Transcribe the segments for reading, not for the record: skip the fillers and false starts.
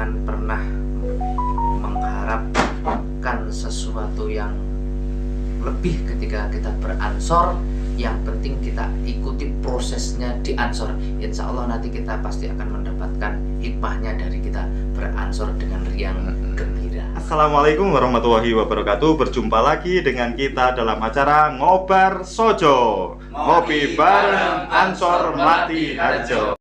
jangan pernah mengharapkan sesuatu yang lebih ketika kita beransor. Yang penting kita ikuti prosesnya di ansor. Insya Allah nanti kita pasti akan mendapatkan hikmahnya dari kita beransor dengan riang gembira. Assalamualaikum warahmatullahi wabarakatuh. Berjumpa lagi dengan kita dalam acara Ngobar Sojo, ngopi bareng Ansor Melati Harjo.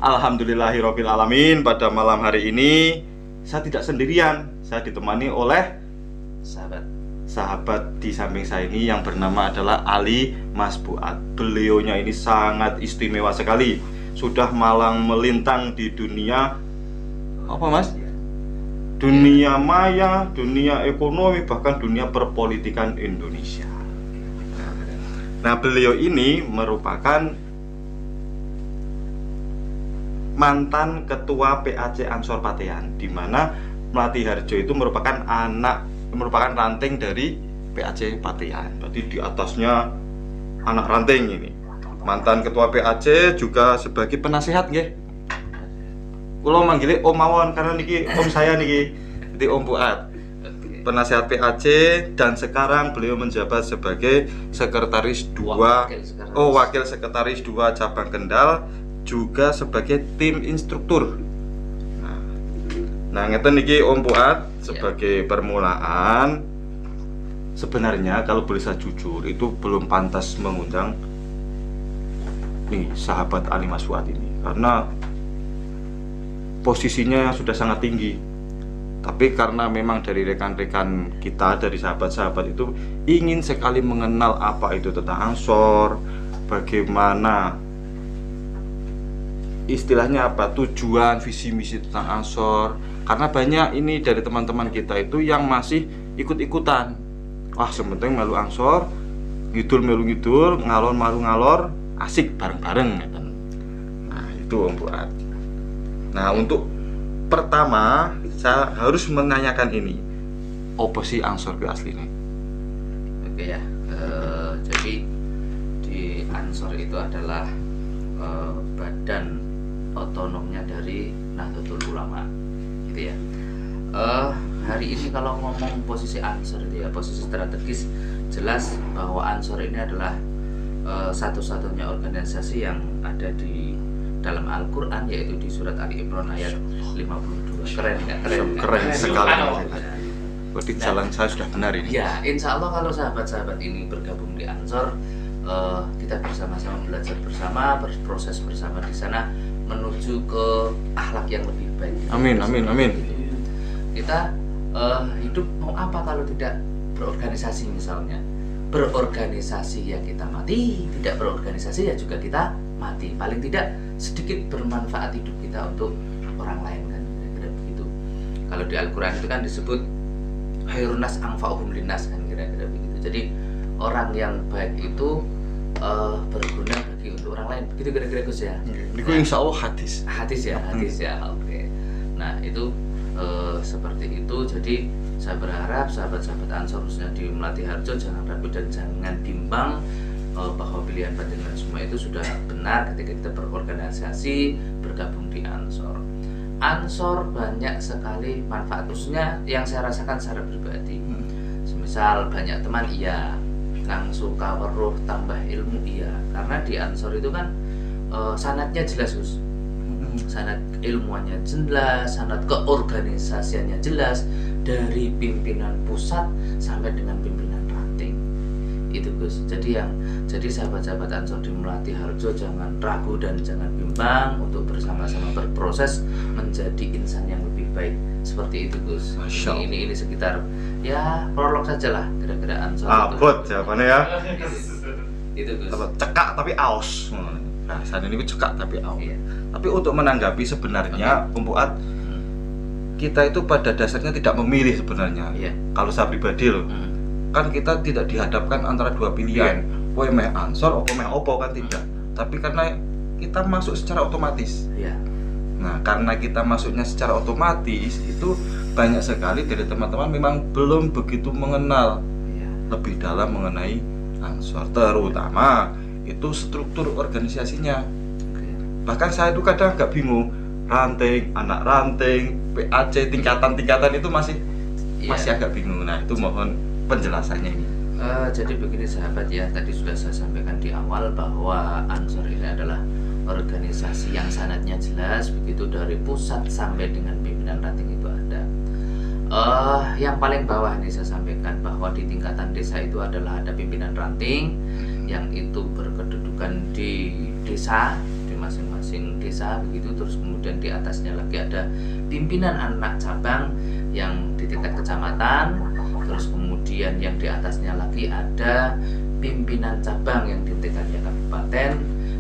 Alhamdulillahirabbil alamin. Pada malam hari ini saya tidak sendirian. Saya ditemani oleh sahabat di samping saya ini yang bernama adalah Ali Mas Fuad. Beliaunya ini sangat istimewa sekali. Sudah malang melintang di dunia apa Mas? Dunia maya, dunia ekonomi, bahkan dunia perpolitikan Indonesia. Nah, beliau ini merupakan mantan ketua PAC Ansor Patean, di mana Melati Harjo itu merupakan ranting dari PAC Patean. Berarti di atasnya anak ranting ini. Mantan ketua PAC juga sebagai penasehat nggih. Kula manggile Om mawon karena niki om saya niki. Jadi Om Fuad. Penasehat PAC dan sekarang beliau menjabat sebagai sekretaris 2 wakil sekretaris 2 cabang Kendal, juga sebagai tim instruktur. Nah, ngeten niki Om Fuad sebagai permulaan. Sebenarnya kalau boleh saya jujur, itu belum pantas mengundang nih sahabat Ali Mas Fuad ini, karena posisinya sudah sangat tinggi. Tapi karena memang dari rekan-rekan kita, dari sahabat-sahabat itu ingin sekali mengenal apa itu tentang Ansor, bagaimana istilahnya apa, tujuan, visi misi tentang Ansor. Karena banyak ini dari teman-teman kita itu yang masih ikut-ikutan. Wah, sementing melu Ansor, ngidul melu ngidul, ngalor malu ngalor, asik bareng-bareng gitu. Nah, itu Om Fuad. Nah, untuk pertama saya harus menanyakan ini, apa sih Ansor ke aslinya? Oke ya, jadi di Ansor itu adalah badan otonomnya dari Nahdlatul Ulama, gitu ya. Hari ini kalau ngomong posisi Ansor itu ya, posisi strategis, jelas bahwa Ansor ini adalah satu-satunya organisasi yang ada di dalam Al-Quran, yaitu di surat Ali Imran ayat 52. Keren nggak? Keren sekali. Berarti jalan saya sudah benar ini. Ya, insya Allah kalau sahabat-sahabat ini bergabung di Ansor, kita bersama-sama belajar bersama, berproses bersama di sana menuju ke akhlak yang lebih baik. Amin, amin, amin. Kita hidup mau apa kalau tidak berorganisasi misalnya? Berorganisasi ya kita mati, tidak berorganisasi ya juga kita mati. Paling tidak sedikit bermanfaat hidup kita untuk orang lain kan, kira-kira begitu. Kalau di Al-Quran itu kan disebut khairun nas anfa'uhum linnas kan, kira-kira begitu. Jadi orang yang baik itu berguna bagi untuk orang lain, begitu kira-kira Gus ya. Niku insya Allah hadis ya. Oke. Nah itu seperti itu. Jadi saya berharap sahabat-sahabat Ansor khususnya di Melati Harjo jangan ragu dan jangan bimbang bahwa pilihan panjenengan semua itu sudah benar ketika kita berorganisasi bergabung di Ansor. Ansor banyak sekali manfaat, khususnya yang saya rasakan secara pribadi. Semisal banyak teman, iya, langsung kaweruh tambah ilmu, iya, karena di Ansor itu kan sanadnya jelas Gus, sanad ilmuannya jelas, sanad keorganisasiannya jelas, dari pimpinan pusat sampai dengan pimpinan ranting itu Gus. Jadi sahabat-sahabat Ansor di Melati Harjo jangan ragu dan jangan bimbang untuk bersama-sama berproses menjadi insan yang lebih baik, seperti itu Gus. Ini sekitar ya prolog saja lah kira-kira Ansor. Abot jawabannya ya. Itu Gus. Cekak tapi aus. Nah, saat ini cekak tapi aus. Iya. Tapi untuk menanggapi sebenarnya Om Fuad, kita itu pada dasarnya tidak memilih sebenarnya. Iya. Kalau saya pribadi loh, kan kita tidak dihadapkan antara dua pilihan. Kowe meh Ansor, opo meh opo kan tidak. Tapi karena kita masuk secara otomatis. Iya. Nah, karena kita masuknya secara otomatis, itu banyak sekali dari teman-teman memang belum begitu mengenal Iya. lebih dalam mengenai Ansor, terutama itu struktur organisasinya. Oke. Bahkan saya itu kadang agak bingung, ranting, anak ranting, PAC, tingkatan-tingkatan itu masih Iya. agak bingung. Nah, itu mohon penjelasannya ini. Jadi begini sahabat ya, tadi sudah saya sampaikan di awal bahwa Ansor ini adalah organisasi yang sanatnya jelas, begitu dari pusat sampai dengan pimpinan ranting itu ada. Yang paling bawah ini saya sampaikan bahwa di tingkatan desa itu adalah ada pimpinan ranting yang itu berkedudukan di desa, di masing-masing desa begitu. Terus kemudian di atasnya lagi ada pimpinan anak cabang yang di tingkat kecamatan. Terus kemudian yang di atasnya lagi ada pimpinan cabang yang di tingkatnya kabupaten,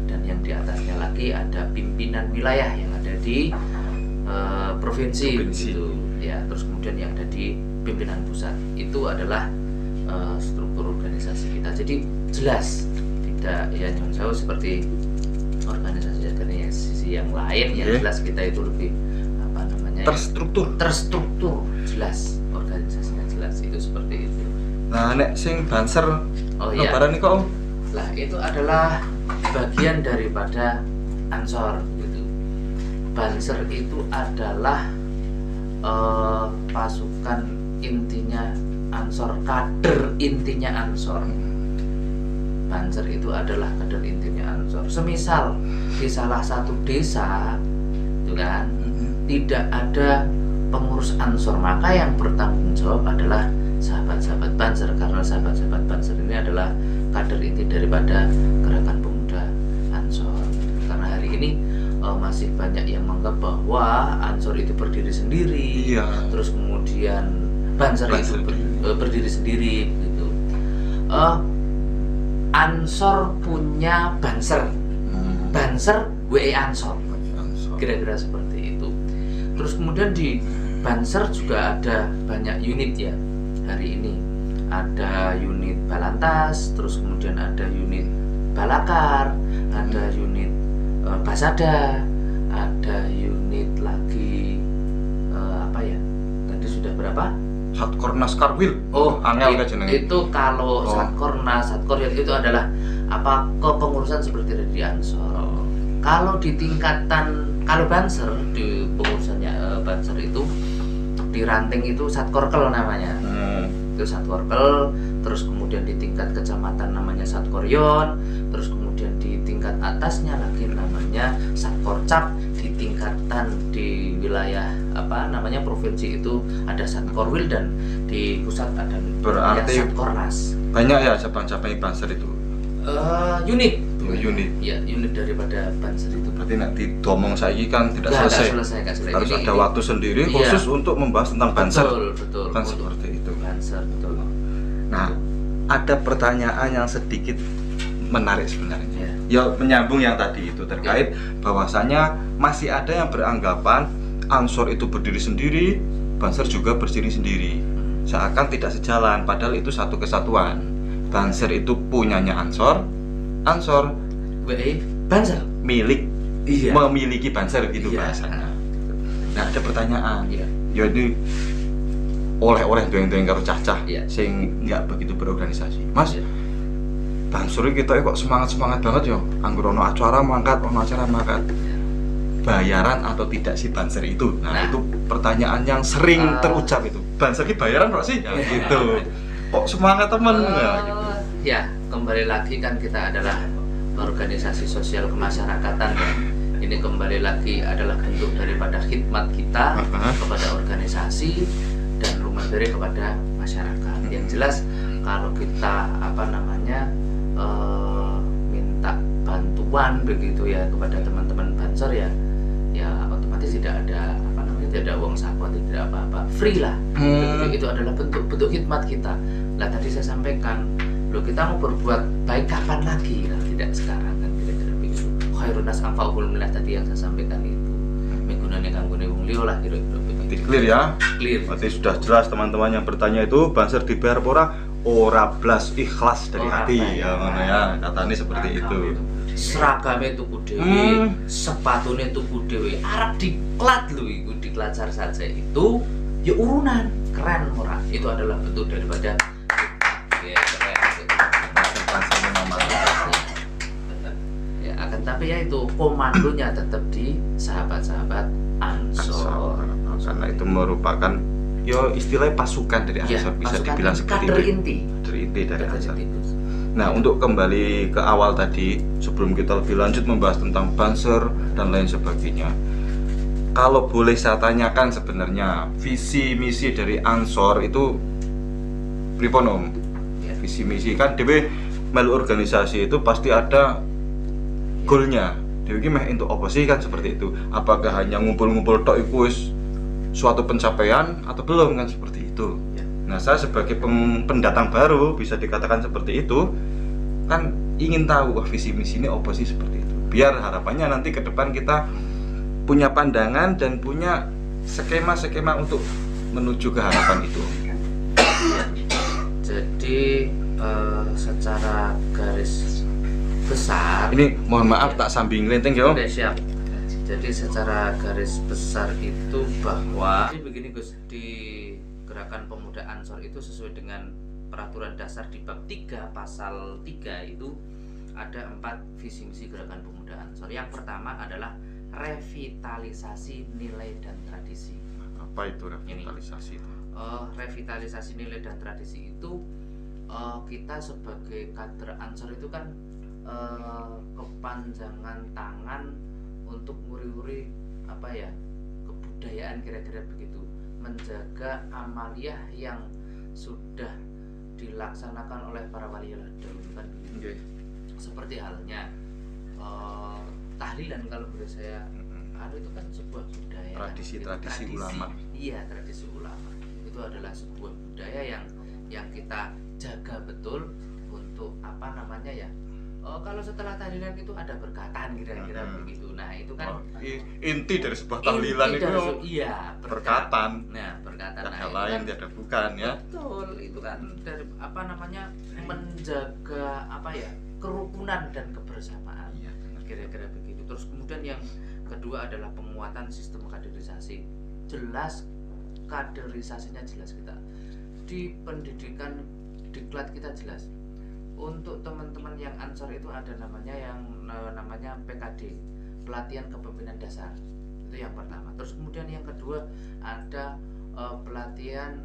dan yang di atasnya lagi ada pimpinan wilayah yang ada di provinsi. Gitu. Ya, terus kemudian yang ada di pimpinan pusat itu adalah struktur organisasi kita. Jadi jelas, tidak ya jauh seperti organisasi yang lain yang jelas kita itu lebih apa namanya terstruktur jelas, organisasinya jelas, itu seperti itu. Nah, nek sing Banser Iya. nih kok. Lah itu adalah bagian daripada Ansor gitu. Banser itu adalah pasukan intinya Ansor, kader intinya Ansor. Banser itu adalah kader intinya Ansor. Semisal di salah satu desa itu kan tidak ada pengurus Ansor, maka yang bertanggung jawab adalah sahabat-sahabat Banser, karena sahabat-sahabat Banser ini adalah kader inti daripada gerakan pemuda Ansor. Karena hari ini masih banyak yang menganggap bahwa Ansor itu berdiri sendiri, terus kemudian Banser itu berdiri sendiri gitu. Ansor punya Banser, Banser WE Ansor, kira-kira seperti itu. Terus kemudian di Banser juga ada banyak unit ya. Hari ini ada unit Balantas, terus kemudian ada unit Balakar, ada unit Basada, ada unit lagi apa ya? Tadi sudah berapa? Satkornas Karwil. Angel kan jenenge. Itu kalau Satkornas, Satkorwil itu adalah apa, kepengurusan seperti di Ansor. Kalau di tingkatan, kalau Banser di pengurusannya Banser itu di ranting itu Satkorkel namanya. Itu Satkorkel, terus kemudian di tingkat kecamatan namanya Satkoryon, terus kemudian di tingkat atasnya lagi namanya Satkorcap, di tingkatan di wilayah apa namanya provinsi itu ada Satkorwil, dan di pusat ada berarti Satkornas. Banyak ya cabang-cabang Banser itu. Unit. Ya, unit daripada Banser itu. Berarti nanti diomong saiki kan tidak selesai. Harus ada waktu sendiri khusus untuk membahas tentang Banser. Betul. Kan seperti itu. Banser, betul. Nah, ada pertanyaan yang sedikit menarik sebenarnya. Ya, menyambung yang tadi itu terkait bahwasanya masih ada yang beranggapan Ansor itu berdiri sendiri, Banser juga berdiri sendiri. Seakan tidak sejalan, padahal itu satu kesatuan. Banser itu punyanya Ansor, Ansor Banser memiliki Banser gitu bahasanya. Nah, ada pertanyaan. Jadi oleh doeng-doeng karo cah-cah sing nggak begitu berorganisasi. Mas, Banser kita kok semangat banget yo. Anggur ono acara mangkat. Bayaran atau tidak sih Banser itu? Nah, itu pertanyaan yang sering terucap itu. Banser ki bayaran kok sih? Ya, gitu. Kok semangat temen gitu. Ya, kembali lagi kan kita adalah organisasi sosial kemasyarakatan ya. Ini kembali lagi adalah bentuk daripada khidmat kita kepada organisasi dan rumah diri kepada masyarakat. Yang jelas kalau kita apa namanya minta bantuan begitu ya kepada teman-teman Banser ya otomatis tidak ada apa namanya, tidak ada uang saku, tidak apa-apa, free lah. Itu adalah bentuk khidmat kita. Lah tadi saya sampaikan, kita mau berbuat baik kapan lagi? Nah, tidak sekarang kan, kira-kira begitu. Khairun nas anfa'uhum lillah tadi yang saya sampaikan itu. Migunane kanggone wong liya lah, kira-kira begitu. Clear ya? Clear. Berarti sudah jelas teman-teman yang bertanya itu Banser dibayar ora blas ikhlas dari hati ya, mana ya katanya seperti itu. seragame tuku dhewe, sepatune tuku dhewe, arep diklat lho iku, diklacar saja itu ya urunan, keren ora? Itu adalah bentuk daripada ya keren. Konsentrasinya nomor. Ya akan tapi ya itu komandonya tetap di sahabat-sahabat Ansor. Karena itu merupakan yo istilahnya pasukan dari Ya, Ansor, bisa pasukan dibilang seperti kader itu. inti. Kader inti dari Kader Ansor. inti. Nah, untuk kembali ke awal tadi, sebelum kita lebih lanjut membahas tentang Banser dan lain sebagainya, kalau boleh saya tanyakan sebenarnya visi misi dari Ansor itu pripun Om? Ya. Visi misi kan DW melu organisasi itu pasti ada goalnya. Dewi ki meh untuk apa sih kan seperti itu? Apakah hanya ngumpul-ngumpul tok iku wis suatu pencapaian atau belum kan seperti itu? Ya. Nah, saya sebagai pendatang baru bisa dikatakan seperti itu, kan ingin tahu wah visi misi ini apa sih seperti itu. Biar harapannya nanti ke depan kita punya pandangan dan punya skema-skema untuk menuju ke harapan itu. Jadi secara garis besar Ini mohon maaf tak sambing lenteng ya Om. Oke, siap. Jadi secara garis besar itu bahwa jadi begini Gus, di Gerakan Pemuda Ansor itu sesuai dengan peraturan dasar di bab 3 pasal 3 itu ada 4 visi misi Gerakan Pemuda Ansor. Yang pertama adalah revitalisasi nilai dan tradisi. Apa itu revitalisasi itu? Revitalisasi nilai dan tradisi itu kita sebagai kader Ansor itu kan kepanjangan tangan untuk nguri-nguri apa ya, kebudayaan kira-kira begitu, menjaga amaliyah yang sudah dilaksanakan oleh para wali dahulu kan begitu. Okay. Seperti halnya tahlilan kalau boleh saya itu kan sebuah budaya, tradisi ulama. Iya, tradisi ulama itu adalah sebuah budaya yang kita jaga betul untuk apa namanya ya. Kalau setelah tahlilan itu ada berkatan kira-kira begitu. Nah itu kan inti dari sebuah tahlilan itu iya, berkatan. Nah berkatan. Tiada Nah, lain kan, tiada bukan ya. Betul, itu kan dari apa namanya, menjaga apa ya, kerukunan dan kebersamaan. Iya, Kira-kira begitu. Terus kemudian yang kedua adalah penguatan sistem kaderisasi. Jelas kaderisasinya jelas kita. Di pendidikan diklat kita jelas. Untuk teman-teman yang Ansor itu ada namanya namanya PKD, pelatihan kepemimpinan dasar. Itu yang pertama. Terus kemudian yang kedua ada pelatihan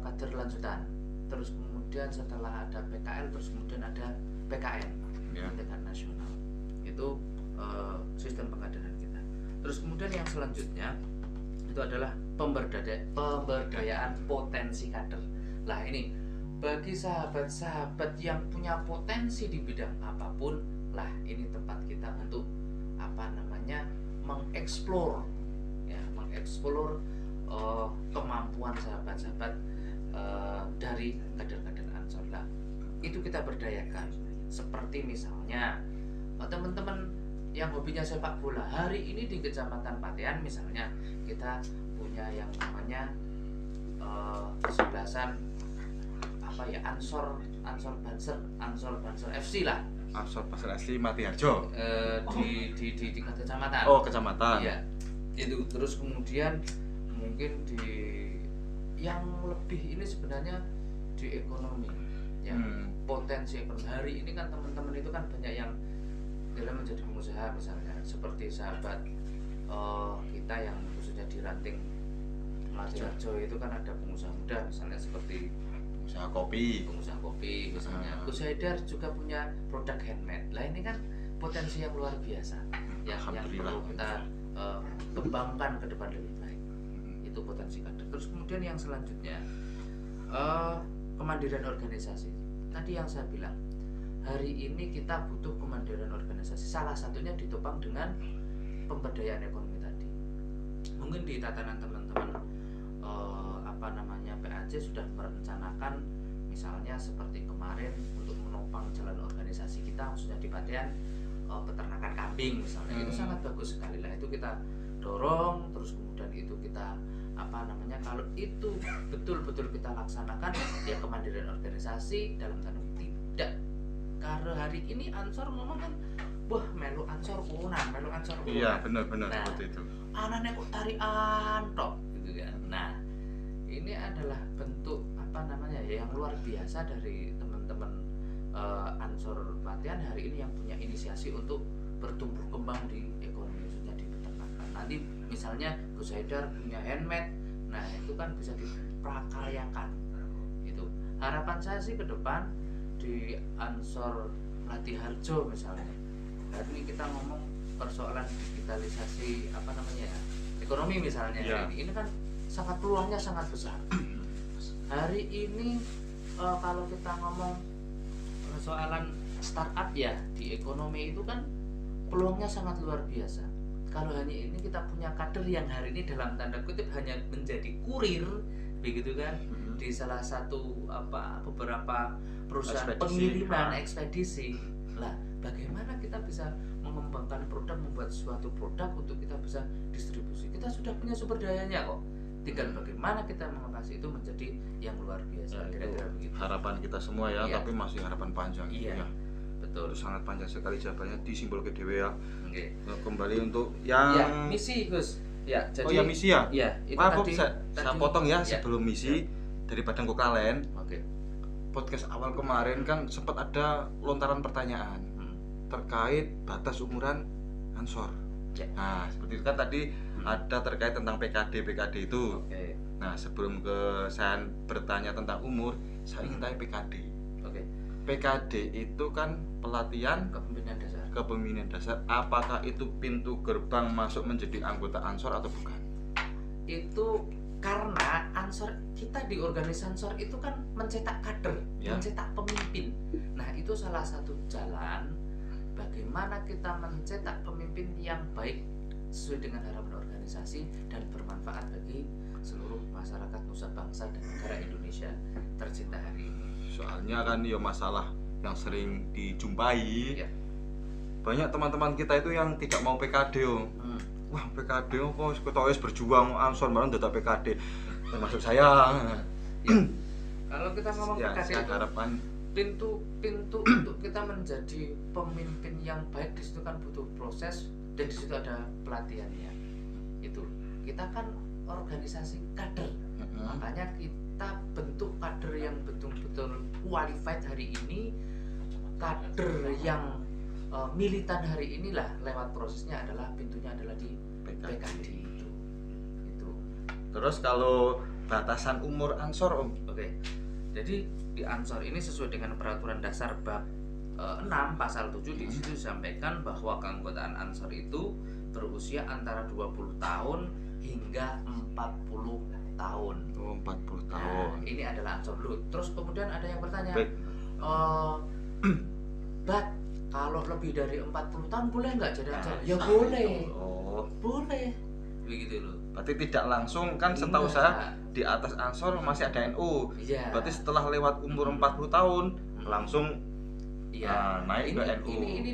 kader lanjutan. Terus kemudian setelah ada PKL, terus kemudian ada PKN, pendidikan nasional. Itu sistem pengkaderan kita. Terus kemudian yang selanjutnya itu adalah pemberdayaan potensi kader. Lah ini bagi sahabat-sahabat yang punya potensi di bidang apapun, lah ini tempat kita untuk apa namanya, mengeksplor ya, mengeksplor kemampuan sahabat-sahabat dari kader-kader Ansor. Lah itu kita berdayakan. Seperti misalnya teman-teman yang hobinya sepak bola, hari ini di Kecamatan Patean misalnya kita punya yang namanya kesebelasan apa ya, Ansor Banser FC lah. Ansor Banser FC Mati Harjo. Di kecamatan. Oh, kecamatan. Iya. Itu terus kemudian mungkin di yang lebih ini sebenarnya di ekonomi. Ya, potensi ekonomi. Hari ini kan teman-teman itu kan banyak yang dalam menjadi pengusaha misalnya, seperti sahabat kita yang khususnya di ranting Mati Harjo itu kan ada pengusaha muda misalnya seperti pengusaha kopi misalnya. Gus Haidar juga punya produk handmade. Lah ini kan potensi yang luar biasa yang perlu kita kembangkan ke depan lebih baik. Itu potensi kader. Terus kemudian yang selanjutnya kemandirian organisasi. Tadi yang saya bilang, hari ini kita butuh kemandirian organisasi. Salah satunya ditopang dengan pemberdayaan ekonomi tadi. Mungkin di tatanan teman-teman apa namanya PAC sudah merencanakan misalnya seperti kemarin untuk menopang jalan organisasi kita khususnya di Patean peternakan kambing misalnya. Itu sangat bagus sekali lah, itu kita dorong. Terus kemudian itu kita apa namanya, kalau itu betul-betul kita laksanakan ya kemandirian organisasi dalam tanda tidak. Karena hari ini Ansor ngomong kan wah melu ansor kunan, melu ansor kunan. Iya, benar Nah, seperti itu. anaknya kok tarian tok gitu kan. Nah, ini adalah bentuk apa namanya ya yang luar biasa dari teman-teman Ansor Pelatihan hari ini yang punya inisiasi untuk bertumbuh kembang di ekonomi khususnya di peternakan. Nanti misalnya Gus Haidar punya handmade, nah itu kan bisa diprakaryakan. Itu harapan saya sih ke depan di Ansor Latiharjo misalnya. Hari ini kita ngomong persoalan digitalisasi apa namanya ya, ekonomi misalnya. Ya. Ini kan sangat peluangnya sangat besar. Hari ini kalau kita ngomong persoalan startup ya di ekonomi itu kan peluangnya sangat luar biasa. Kalau hanya ini kita punya kader yang hari ini dalam tanda kutip hanya menjadi kurir, begitu kan, di salah satu beberapa perusahaan pengiriman ekspedisi. Lah, bagaimana kita bisa mengembangkan produk, membuat suatu produk untuk kita bisa distribusi? Kita sudah punya sumber dayanya kok. Tinggal bagaimana kita mengatasi itu menjadi yang luar biasa. Kira-kira begitu. Harapan kita semua ya, Iya. tapi masih harapan panjang. Iya. Ya. Betul. Itu sangat panjang sekali jawabannya di simbol KDW ya. Oke. Nah, kembali untuk yang Ya, misi Gus. Ya, jadi oh ya misi ya. ya, itu Maaf, tadi, saya potong ya, ya. sebelum misi dari Badan Kokalen. Oke. Podcast awal kemarin kan sempat ada lontaran pertanyaan terkait batas umuran Ansor. Ya. Nah, seperti itu kan tadi ada terkait tentang PKD itu. Oke. Nah, sebelum saya bertanya tentang umur, saya ingin tanya PKD. Oke. PKD itu kan pelatihan Kepemimpinan dasar. kepemimpinan dasar. Apakah itu pintu gerbang masuk menjadi anggota Ansor atau bukan? Itu karena Ansor kita di organisasi Ansor itu kan mencetak kader, Ya. mencetak pemimpin. Nah, itu salah satu jalan bagaimana kita mencetak pemimpin yang baik sesuai dengan harapan organisasi dan bermanfaat bagi seluruh masyarakat nusa bangsa dan negara Indonesia tercinta hari ini. Soalnya kan ya masalah yang sering dijumpai. Ya. Banyak teman-teman kita itu yang tidak mau PKD. Wah, PKD kok ketawis berjuang Ansor bareng dadak PKD. Termasuk saya. Ya. Kalau kita ngomong Ya, PKD saya itu harapan pintu untuk kita menjadi pemimpin yang baik di situ kan butuh proses dan di situ ada pelatihannya. Itu kita kan organisasi kader, makanya kita bentuk kader yang betul-betul qualified hari ini, kader yang militan hari inilah lewat prosesnya adalah pintunya adalah di PKD itu. Terus kalau batasan umur Ansor Om? Oke. Jadi di Ansor ini sesuai dengan peraturan dasar bab 6 pasal 7 di situ disampaikan bahwa keanggotaan Ansor itu berusia antara 20 tahun hingga 40 tahun. Oh, 40 tahun. Nah, ini adalah Ansor dulu. Terus kemudian ada yang bertanya, Baik. Bat, kalau lebih dari 40 tahun boleh nggak jadi Ansor? Nah, Ya boleh. Oh, Boleh. Begitu loh. berarti tidak langsung kan setahu Enggak. saya di atas Ansor masih ada NU. Iya. Berarti setelah lewat umur 40 tahun langsung Iya, naik ke NU. Ini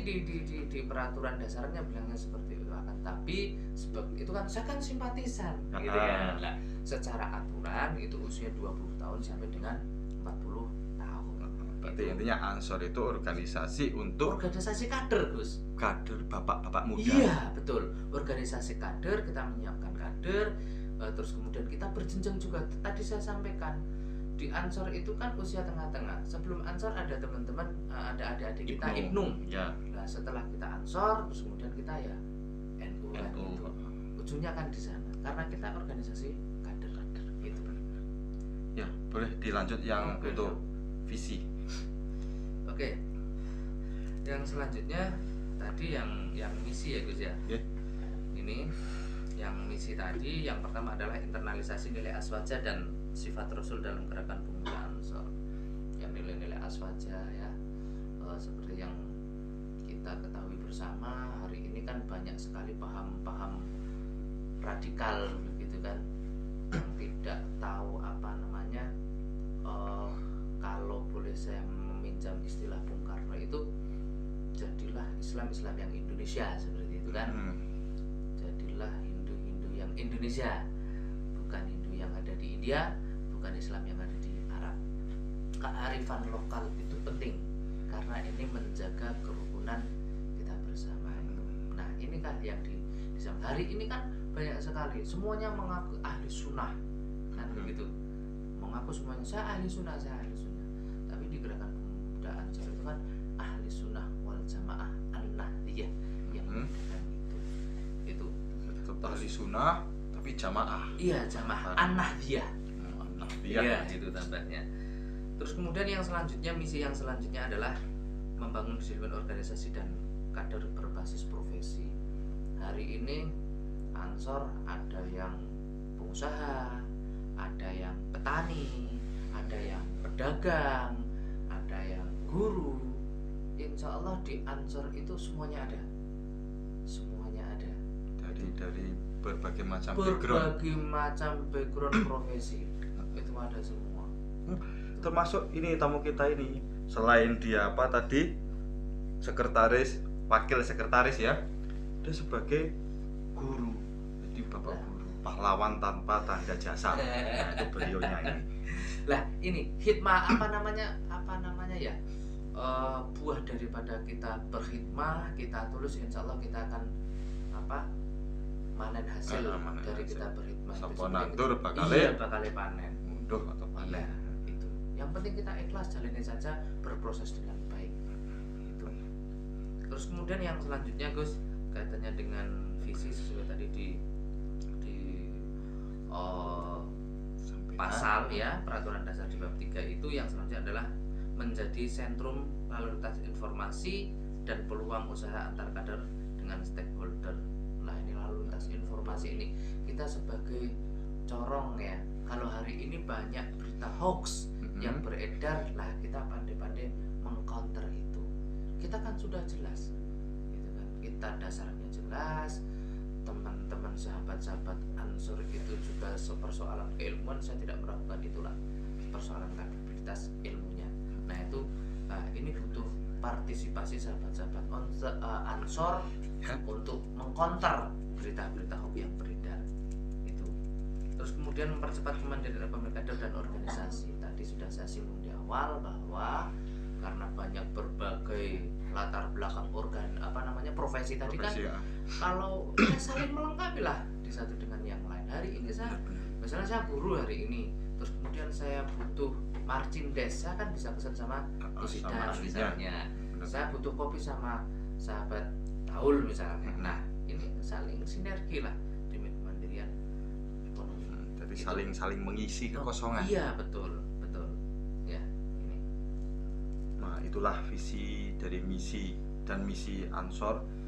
di peraturan dasarnya bilangnya seperti itu akan. Tapi itu kan saya kan simpatisan, gitu kan. Nah, secara aturan itu usia 20 tahun sampai dengan 40 tahun. Berarti Gitu. intinya Ansor itu organisasi untuk Organisasi kader, Gus. kader bapak-bapak muda. Iya, betul. Organisasi kader, kita menyiapkan kader, terus kemudian kita berjenjang juga. Tadi saya sampaikan di Ansor itu kan usia tengah-tengah. Sebelum Ansor ada teman-teman, ada adik-adik kita Ibnu. Ya. Nah, setelah kita Ansor, terus kemudian kita ya NU kan NU. gitu. Ujungnya kan di sana. Karena kita organisasi kader gitu. Ya, boleh dilanjut yang Oke, untuk visi. Oke. Yang selanjutnya tadi yang misi ya Gus ya. Ya. Ini yang misi tadi yang pertama adalah internalisasi nilai aswaja dan sifat Rasul dalam gerakan pemuda Ansor. Yang nilai-nilai aswaja ya, seperti yang kita ketahui bersama hari ini kan banyak sekali paham-paham radikal begitu kan, yang tidak tahu apa namanya, kalau boleh saya meminjam istilah Bung Karno itu, jadilah Islam yang Indonesia seperti itu kan. Jadilah Hindu yang Indonesia, bukan Hindu yang ada di India, bukan Islam yang ada di Arab. Kearifan lokal itu penting karena ini menjaga kerukunan kita bersama. Nah ini kan yang di hari ini kan banyak sekali semuanya mengaku ahli sunnah kan begitu, mengaku semuanya saya ahli sunnah, tapi di gerakan pemuda Ansor itu kan ahli sunnah wal jamaah an-nahdiyah yang kan itu tetap ahli sunnah tapi jamaah. Iya, jamaah an-nahdiyah. Iya, itu tambahnya. Terus kemudian yang selanjutnya, misi yang selanjutnya adalah membangun disiplin organisasi dan kader berbasis profesi. Hari ini Ansor ada yang pengusaha, ada yang petani, ada yang pedagang, ada yang guru. Insya Allah di Ansor itu semuanya ada. Dari berbagai macam background profesi itu ada semua. Termasuk ini tamu kita ini, selain dia apa tadi sekretaris, wakil sekretaris ya, dia sebagai guru. Jadi bapak guru, pahlawan tanpa tanda jasa. Nah, itu beliaunya ini. Lah ini hikmah apa namanya ya, buah daripada kita berkhidmah, kita tulus, insya Allah kita akan manen hasil dari hasil. Kita berkhidmah. Saponatur bakal panen. Mundur atau panen. Ya, itu. Yang penting kita ikhlas, jalani saja, berproses dengan baik. Itu. Terus kemudian yang selanjutnya Gus, kaitannya dengan visi sesuai tadi di pasal ya, peraturan dasar di bab 3 itu yang selanjutnya adalah menjadi sentrum lalu lintas informasi dan peluang usaha antar kader dengan stakeholder. Nah ini lalu lintas informasi ini kita sebagai corong ya. Kalau hari ini banyak berita hoax yang beredar, lah kita pandai-pandai mengcounter itu. Kita kan sudah jelas, gitu kan. Kita dasarnya jelas. Teman-teman sahabat-sahabat Ansor itu juga persoalan keilmuan, saya tidak meragukan itulah persoalan kapabilitas ilmunya. Nah itu ini butuh partisipasi sahabat-sahabat Ansor untuk mengkonter berita-berita hoax yang beredar itu. Terus kemudian mempercepat kemandirian kader dan organisasi. Tadi sudah saya singgung di awal bahwa karena banyak berbagai latar belakang profesi tadi kan ya. Kalau ya saling melengkapi lah di satu dengan yang lain. Hari ini misalnya saya guru hari ini, terus kemudian saya butuh marchindes, saya kan bisa pesan sama Isidan misalnya. Saya butuh kopi sama sahabat Taul misalnya. Nah ini saling sinergi lah demi kemandirian ekonomi. Jadi saling mengisi kekosongan. Iya betul ya ini. Nah itulah visi dari misi dan misi Ansor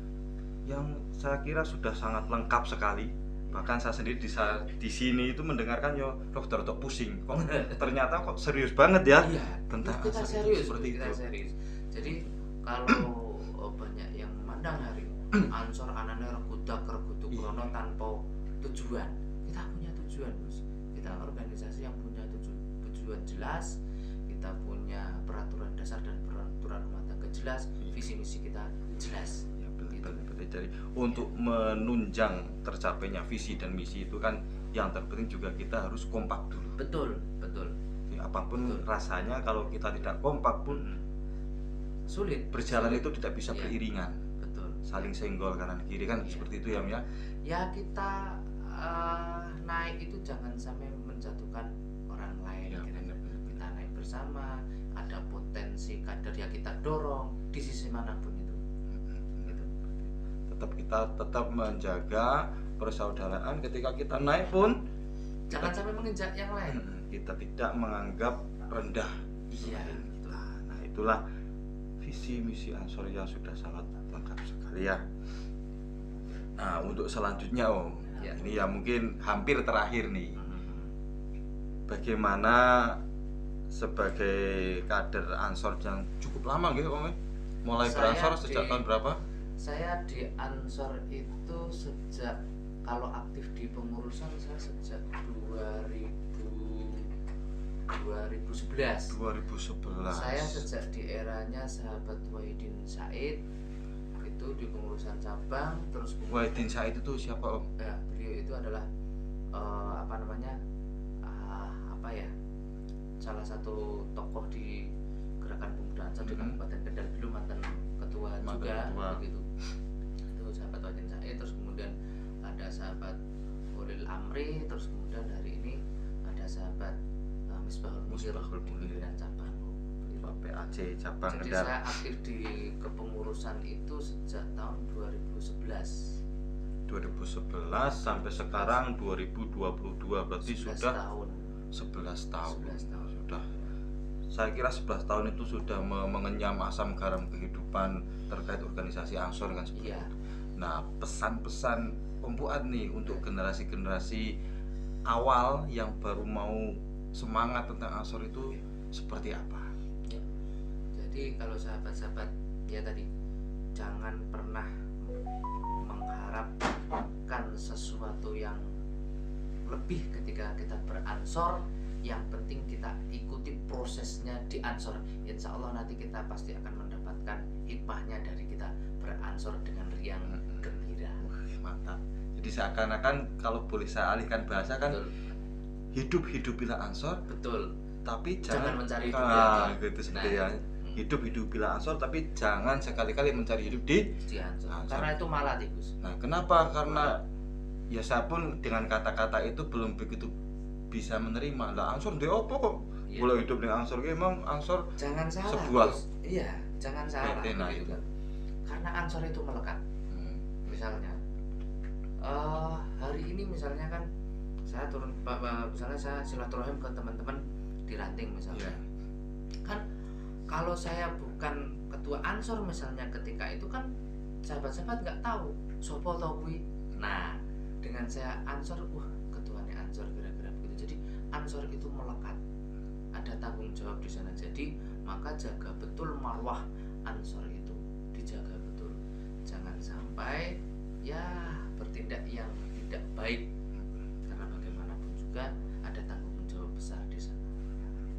yang saya kira sudah sangat lengkap sekali. Bahkan saya sendiri di sini itu mendengarkan dokter pusing. Kok ternyata kok serius banget ya? Iya, tentang kita serius seperti kita serius. Jadi kalau banyak yang memandang hari Ansor anane regudak regutuk krono tanpa tujuan. Kita punya tujuan, Bos. Kita organisasi yang punya tujuan jelas. Kita punya peraturan dasar dan peraturan rumah tangga jelas, visi misi kita jelas. Ya betul. Jadi untuk menunjang tercapainya visi dan misi itu kan yang terpenting juga kita harus kompak dulu. Betul. Jadi apapun rasanya kalau kita tidak kompak pun sulit. Berjalan itu tidak bisa beriringan. Betul. Saling senggol kanan kiri kan seperti itu ya, Mia. Ya kita naik itu jangan sampai menjatuhkan orang lain. Kita naik bersama, ada potensi kader yang kita dorong di sisi manapun itu. Gitu. Kita tetap menjaga persaudaraan, ketika kita naik pun jangan sampai menginjak yang lain. Kita tidak menganggap rendah. Iya. Nah itulah visi misi Ansor yang sudah sangat lengkap sekali ya. Nah untuk selanjutnya ini ya mungkin hampir terakhir nih. Bagaimana sebagai kader Ansor yang cukup lama gitu Om? Mulai beransor sejak tahun berapa? Saya di Ansor itu sejak, kalau aktif di pengurusan saya sejak 2011. Saya sejak di eranya sahabat Wahidin Said itu di pengurusan cabang. Terus Wahidin Said itu siapa Om? Ya, beliau itu adalah salah satu tokoh di gerakan pemuda Ansor di Kabupaten Kendal, dulu mantan ketua juga begitu. Itu sahabat Wadin Said, terus kemudian ada sahabat Ulil Amri, terus kemudian hari ini ada sahabat Misbahul Munir pimpinan cabang PAC cabang Jadi Kendal. saya aktif di kepengurusan itu sejak tahun 2011 sampai sekarang 2022, berarti 11 sudah tahun 11 tahun. 11 tahun. Sudah, saya kira 11 tahun itu sudah mengenyam asam garam kehidupan terkait organisasi Ansor kan seperti Iya. itu. Nah, pesan-pesan Om Fuad nih untuk generasi-generasi awal yang baru mau semangat tentang Ansor itu seperti apa? Ya. Jadi kalau sahabat-sahabat ya tadi, jangan pernah mengharapkan sesuatu yang lebih ketika kita beransor. Yang penting kita ikuti prosesnya di ansor. Insya Allah nanti kita pasti akan mendapatkan hikmahnya dari kita beransor dengan riang gembira. Mantap. Jadi seakan-akan kalau boleh saya alihkan bahasa kan, Betul, hidup-hidupilah Ansor, betul. tapi Jangan jangan mencari hidup di Ansor. gitu seperti Nah, ya. Hidup-hidupilah Ansor, tapi jangan sekali-kali mencari hidup di di ansor. Ansor. Karena itu malah tikus. Nah, kenapa? Karena ya saya pun dengan kata-kata itu belum begitu bisa menerima. Lah Ansor ndek opo kok? Iya. Boleh hidup dengan Ansor ki emang Ansor Jangan salah. sebuah- Gus. Iya, jangan salah. Nah, begitu itu. kan. Karena ansor itu melekat. Misalnya, hari ini misalnya kan saya turun, misalnya saya silaturahim ke teman-teman di ranting misalnya. Iya. Kan kalau saya bukan ketua ansor misalnya ketika itu kan sahabat-sahabat nggak tahu sopo tau kui. Nah, dengan saya ansor, wah ketuanya ansor kira-kira begitu. Jadi ansor itu melekat, ada tanggung jawab di sana. Jadi maka jaga betul marwah ansor itu, dijaga betul. Jangan sampai ya bertindak yang tidak baik, karena bagaimanapun juga ada tanggung jawab besar di sana.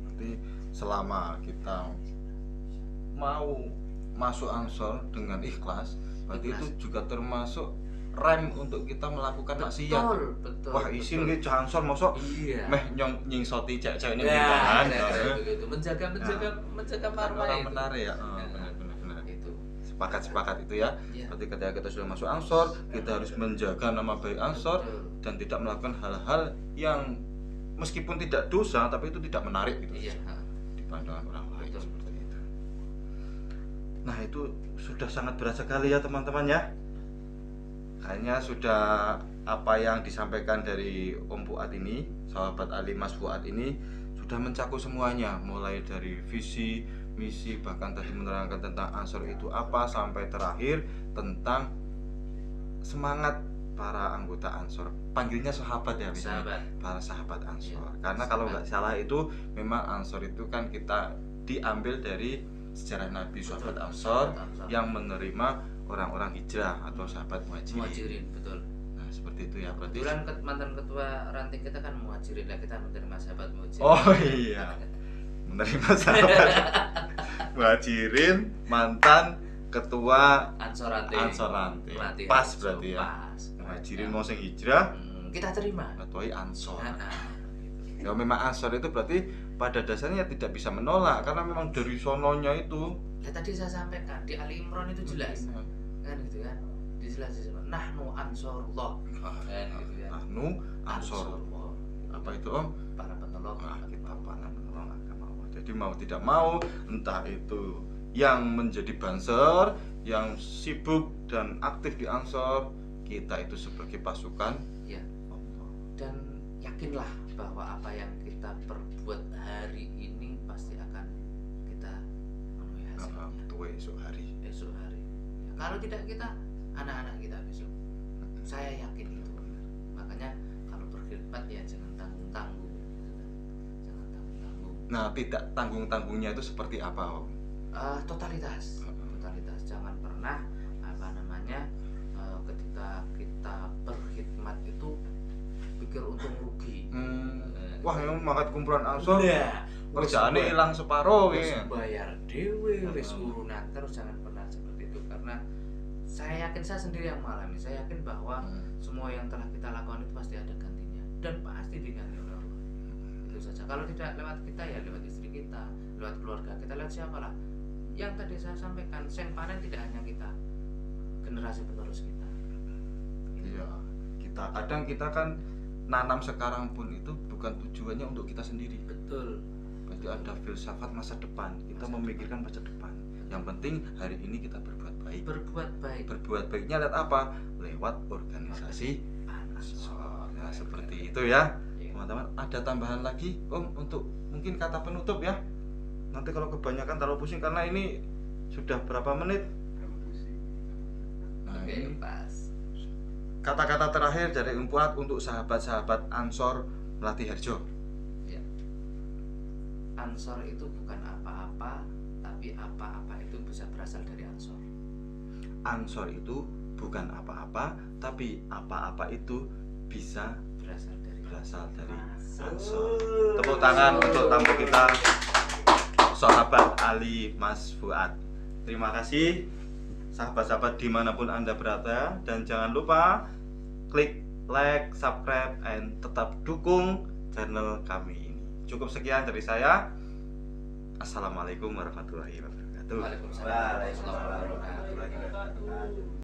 Nanti selama kita mau masuk Ansor dengan ikhlas, berarti Ikhlas. itu juga termasuk rem untuk kita melakukan maksiat. Betul. Wah, isin ki Ansor mosok Iya. meh nyingsoti cewek-cewek ini Ya, kan. begitu. Menjaga Kan marwah orang itu. menarik ya. Ya. Benar. Itu. Sepakat itu ya. Iya. Berarti ketika kita sudah masuk Ansor, kita harus menjaga nama baik Ansor Betul. dan tidak melakukan hal-hal yang meskipun tidak dosa tapi itu tidak menarik gitu Iya. di pandangan orang lain. Betul. Seperti itu. Nah, itu sudah sangat berat sekali ya teman-teman ya. Kayaknya sudah apa yang disampaikan dari Om Fuad ini, sahabat Ali Mas Fuad ini sudah mencakup semuanya, mulai dari visi, misi, bahkan tadi menerangkan tentang Ansor itu apa, sampai terakhir tentang semangat para anggota Ansor. Panggilnya sahabat ya, bisa Sahabat. para sahabat Ansor. Iya, Karena kalau sahabat. nggak salah itu memang Ansor itu kan kita diambil dari sejarah Nabi, sahabat Betul, Ansor sahabat Ansor. yang menerima orang-orang hijrah atau sahabat muhajirin. Muhajirin, betul. Nah, seperti itu ya berarti. Kebetulan mantan ketua ranting kita kan muhajirin, lah kita menerima sahabat muhajirin. Oh iya. Menerima sahabat muhajirin, mantan ketua Ansor ranting. Ansor ranting. Pelatih Pas Ansor, berarti ya. Pas. Muhajirin Ya. mau sing hijrah, Kita terima. ketuai Ansor. Gitu. Ya memang Ansor itu berarti pada dasarnya tidak bisa menolak karena memang dari sononya itu. Ya tadi saya sampaikan di Ali Imran itu jelas. Kan gitu kan. Jelas nahnu ansorullah. Kan gitu ya. Nahnu Ansor. Ansorullah. Apa itu Om? Para penolong. Kita para penolong agama Allah. Jadi mau tidak mau, entah itu yang menjadi banser, yang sibuk dan aktif di Ansor, kita itu sebagai pasukan Ya. Allah. Dan yakinlah bahwa apa yang kita perbuat hari ini pasti akan kita memenuhi hasilnya Tua esok hari. esok hari. Ya, kalau tidak kita, anak-anak kita besok. Saya yakin itu. Makanya kalau berkhidmat ya jangan tanggung-tanggung. Jangan tanggung-tanggung. Nah, tidak tanggung-tanggungnya itu seperti apa Om? Totalitas. Totalitas. Jangan pernah ketika kita berkhidmat itu pikir untung rugi. Wah, yang makat kumpulan Ansor. Iya. Kerjaannya hilang separuh Wis ya. bayar dewe, wis urunan terus, jangan pernah seperti itu, karena saya yakin, saya sendiri yang mengalami. Saya yakin bahwa semua yang telah kita lakukan itu pasti ada gantinya dan pasti diganti oleh Allah. Itu saja. Kalau tidak lewat kita ya lewat istri kita, lewat keluarga kita, lewat siapalah. Yang tadi saya sampaikan, seng panen tidak hanya kita, generasi penerus kita. Iya, kita kan nanam sekarang pun itu bukan tujuannya untuk kita sendiri. Betul. Berarti ada filsafat masa depan. Kita memikirkan masa depan. Yang penting hari ini kita berbuat baik. Berbuat baik. Berbuat baiknya lewat apa? Lewat organisasi Ansor. Nah, seperti itu ya. Iya. Teman-teman, ada tambahan lagi Om untuk mungkin kata penutup ya. Nanti kalau kebanyakan terlalu pusing karena ini sudah berapa menit? Nah, Oke, ini pas. kata-kata terakhir dari Om Fuad untuk sahabat-sahabat Ansor Melati Harjo. Ya. Ansor itu bukan apa-apa, tapi apa-apa itu bisa berasal dari Ansor. Ansor itu bukan apa-apa, tapi apa-apa itu bisa Berasal dari Ansor. Tepuk tangan untuk tamu kita, sahabat Ali Mas Fuad. Terima kasih sahabat-sahabat dimanapun Anda berada, dan jangan lupa klik like, subscribe, and tetap dukung channel kami ini. Cukup sekian dari saya. Assalamualaikum warahmatullahi wabarakatuh. Waalaikumsalam warahmatullahi wabarakatuh.